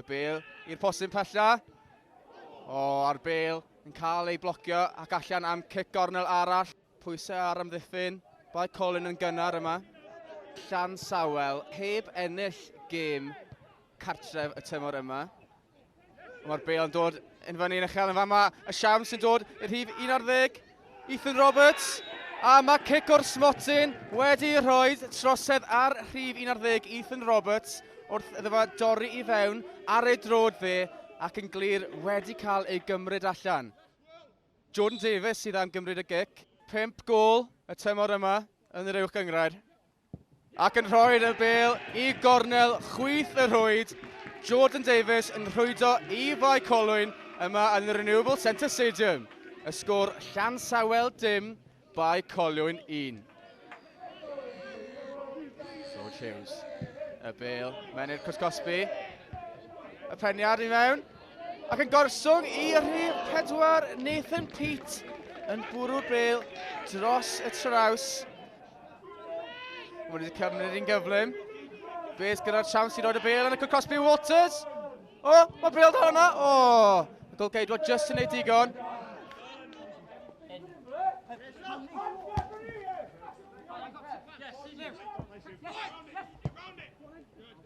Y Bale i'r posyn pella. O, a'r Bale yn cael ei blocio ac allan am cic gornel arall. Pwysau ar amddiffyn. Bae Colwyn yn gynnar yma. Llansawel heb ennill gêm cartref y tymor yma. Mae'r Bale yn dod yn fyny yn uchel yn fama. Y siawns sy'n dod i'r rhif 11. Ethan Roberts. A mae cic o'r smotyn wedi rhoi trosedd ar rhif 11 Ethan Roberts wrth iddo fe dorri i fewn ar ei drod fe ac yn glir wedi cael ei gymryd allan. Jordan Davies sydd am gymryd y gic. 5 gôl y tymor yma yn yr uwch gyngrair. Ac yn rhoi'r Bale i gornel chwyth y rhwyd. Jordan Davies yn rhwydo i Bae Colwyn yma yn y Renewable Centre Stadium. Y sgôr Llansawel dim, Bae Colwyn 1. George Hughes. Y Bale mewn i'r cwsgosbi. Y peniad i mewn. Ac yn gorswng i rhif 4 Nathan Pete yn bwrw'r Bale dros y traws. Mae wedi cymryd un gyflym. Bales gyda'r siawns i roed y Bale yn y cwsgosbi Waters. O, mae Bale da hwnna. O, y golgeidwad just yn ei digon.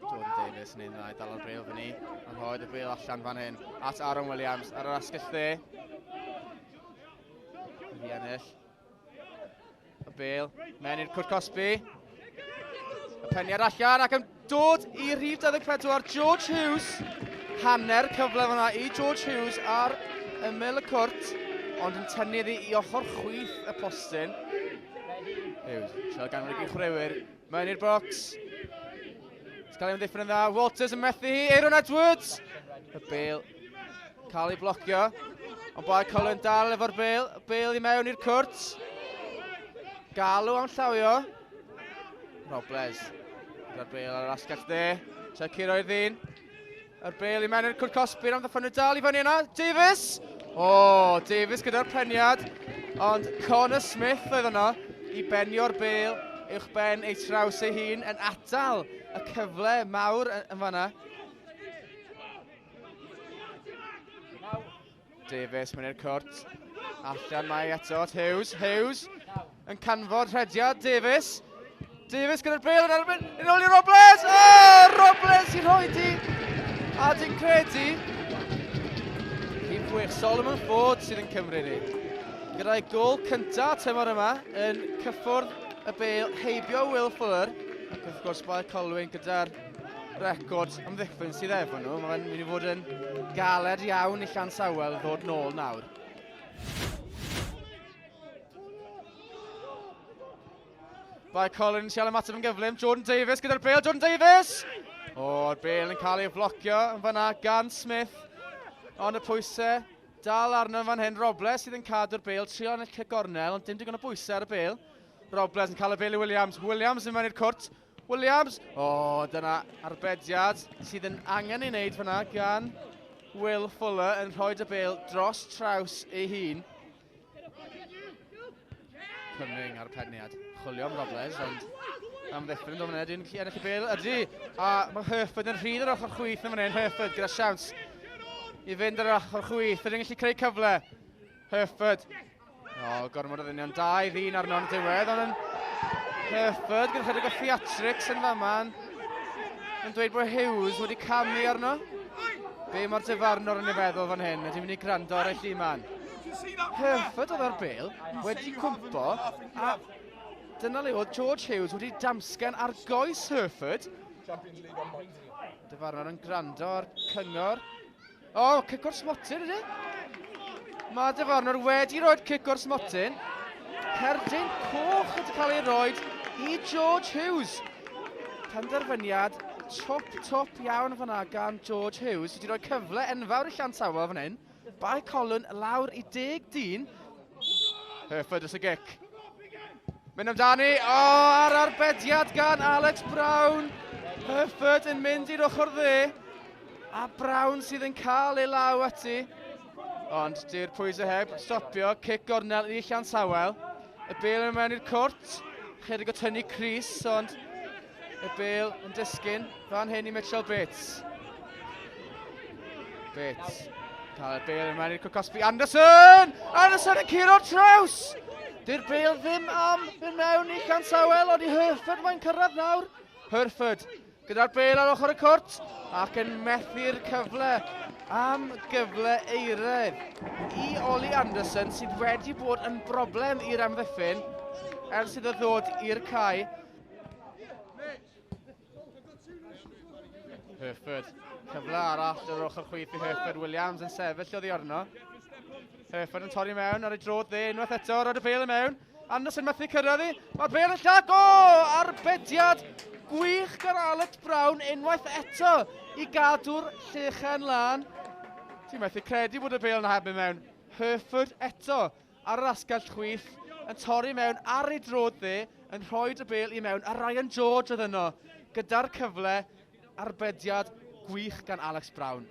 Jordan Davies yn un dda i dal o'r Bale fyny. Yn rhoed y Bale allan fan hyn. At Aaron Williams ar yr asgell dde. Wedi ennill. Y Bale mewn i'r cwsgosbi. Y peniad allan ac yn dod i rhif 24 George Hughes. Hanner cyfle fan'na i George Hughes ar ymyl y cwrt, ond yn tynnu iddi i ochr chwyth y postyn. Hughes, siarad gan wedi chwrewyr, mewn i'r bocs. It's cael ei ymddiffyn yn dda, Walters yn methu hi, Aaron Edwards. Y Bale cael ei blocio, ond Bae Colwyn dal efo'r Bale. Y Bale i mewn i'r cwrt. Galw am llawio. Robles. Gyda'r Bale ar yr asgell dde. Check i roi'r ddyn. Yr Bale i mewn i'r cwrt cosbyr am ddeffynnu dal i fyny yna. Davies! O, Davies gyda'r peniad. Ond Connor Smith oedd yno i benio'r Bale uwch ben ei traws ei hun yn atal y cyfle mawr yn fan'na. Davies mewn i'r cwrt. Allan mae eto Hughes yn canfod rhediad Davies. Davies gyda'r Bale yn erbyn, yn ôl i Robles! O, Robles i rhoi di! A dwi'n credu rhif 6 Solomon Ford sydd yn cymryd ni. Gyda'i gôl cyntaf tymor yma yn cyffwrdd y Bale heibio Will Fuller. Ac wrth gwrs Bae Colwyn gyda'r record amddiffyn sydd efo nhw. Mae'n mynd i fod yn galed iawn i Llansawel ddod nôl nawr. Bae Colwyn sy'n ymateb yn gyflym. Jordan Davies gyda'r Bale. Jordan Davies! O'r Bale yn cael ei flocio yn fan'na gan Smith. Ond y pwysau dal arno fan hyn. Robles sydd yn cadw'r Bale. Trio yn y cic gornel, ond dim digon o bwysau ar y Bale. Robles yn cael y Bale i Williams. Williams yn mewn i'r cwrt. Williams! O, dyna arbediad sydd yn angen ei wneud fan'na gan Will Fuller yn rhoi y Bale dros traws ei hun. Cymring ar peniad. Chwilio am Robles, ond am ddiffyn yn dod fan hyn, dwi'n gallu ennill y Bale. Ydy, a mae Hurford yn rhydd ar ochr chwyth yn fan hyn. Hurford gyda siawns i fynd ar ochr chwyth. Ydy'n gallu creu cyfle. Hurford. O, gormod o ddynion. 2-1 arno yn diwedd, ond yn Hurford gyda chydig o theatrics yn fama. Yn dweud bod Hughes wedi camu arno. Be mae'r dyfarnwr yn ei feddwl fan hyn. Ydy'n mynd i gwrando ar ei lliman. Hurford oedd ar Bale wedi cwmpo a dyna le oedd George Hughes wedi damsgen ar goes Hurford. Dyfarnwr yn gwrando ar cyngor. O, cic o'r smotyn ydy. Mae dyfarnwr wedi rhoi cic o'r smotyn. Cerdyn coch wedi cael ei roi i George Hughes. Penderfyniad top iawn fan'na gan George Hughes. Wedi rhoi cyfle enfawr i Llansawel fan hyn. Bae Colwyn lawr i 10 dyn. Hurford ys y gic. Mynd amdani, o, ar arbediad gan Alex Brown. Hurford yn mynd i'r ochr dde. A Brown sydd yn cael ei law ati. Ond di'r pwysau heb stopio, cic gornel i Llansawel. Y Bale yn mewn i'r cwrt. Chydig o tynnu Cris, ond y Bale yn disgyn fan hyn i Mitchell Bates. Bits. Cael y Bale yn mewn i'r Cosby. Anderson! Anderson yn curo traws! Dy'r Bale ddim am fynd mewn i Llansawel, ond i Hurford mae'n cyrraedd nawr. Hurford gyda'r Bale ar ochr y cwrt ac yn methu'r cyfle am gyfle eired i Oli Anderson sydd wedi bod yn broblem i'r amddiffyn ers iddo ddod i'r cae. Hurford, cyfle arall ar ochr chwith i Hurford, Williams yn sefyll oddi arno. Hurford yn torri mewn ar ei drodd dde, unwaith eto, roed y Bale yn mewn. Anderson methu cyrraedd hi, mae'r Bale yn llac, arbediad gwych gan Aled Brown unwaith eto i gadw'r llechen lan. Ti'n methu credu bod y Bale yn hebyn mewn. Hurford eto ar yr asgell chwith yn torri mewn ar ei drodd dde, yn rhoi'r Bale i mewn, a Ryan George oedd yno gyda'r cyfle arbediad gwych gan Alex Brown.